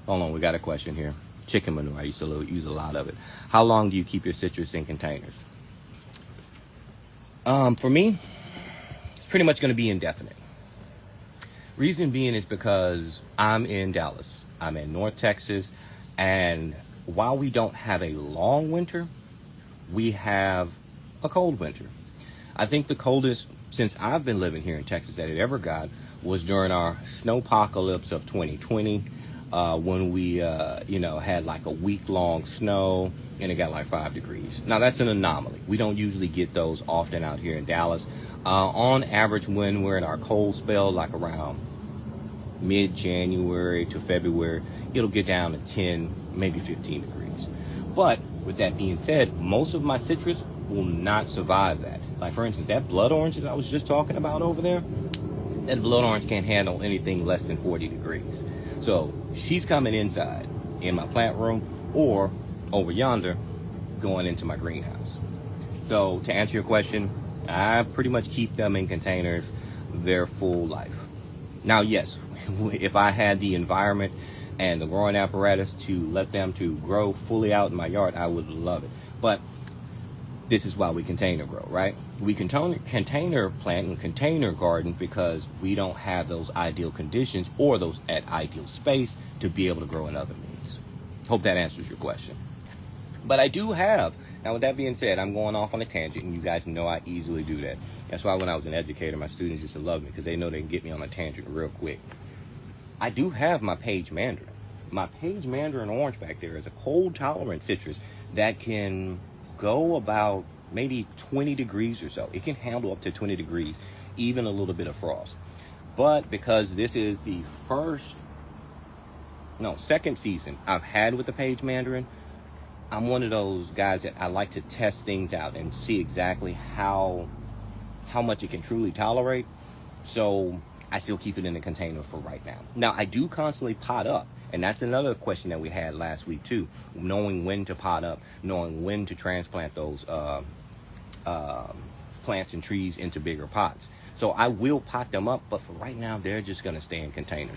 Hold on, we got a question here. Chicken manure, I used to use a lot of it. How long do you keep your citrus in containers? For me, it's pretty much going to be indefinite. Reason being is because I'm in Dallas. I'm in North Texas, and while we don't have a long winter, we have a cold winter. I think the coldest since I've been living here in Texas that it ever got was during our snowpocalypse of 2020, when we had like a week-long snow and it got like 5 degrees. Now that's an anomaly. We don't usually get those often out here in Dallas. On average, when we're in our cold spell, like around mid-January to February, it'll get down to 10, maybe 15 degrees. But with that being said, most of my citrus will not survive that. Like for instance, that blood orange that I was just talking about over there, that blood orange can't handle anything less than 40 degrees. So she's coming inside in my plant room or over yonder going into my greenhouse. So to answer your question, I pretty much keep them in containers their full life. Now, yes, if I had the environment and the growing apparatus to let them to grow fully out in my yard, I would love it. But this is why we container grow, right? We container plant and container garden because we don't have those ideal conditions or those at ideal space to be able to grow in other means. Hope that answers your question. But I do have, now with that being said, I'm going off on a tangent, and you guys know I easily do that. That's why when I was an educator, my students used to love me because they know they can get me on a tangent real quick. I do have my Page Mandarin. My Page Mandarin orange back there is a cold tolerant citrus that can go about maybe 20 degrees or so. It can handle up to 20 degrees, even a little bit of frost. But because this is the second season I've had with the Page Mandarin, I'm one of those guys that I like to test things out and see exactly how much it can truly tolerate. So I still keep it in a container for right now. Now, I do constantly pot up. And that's another question that we had last week too, knowing when to pot up, knowing when to transplant those plants and trees into bigger pots. So I will pot them up, but for right now, they're just going to stay in containers.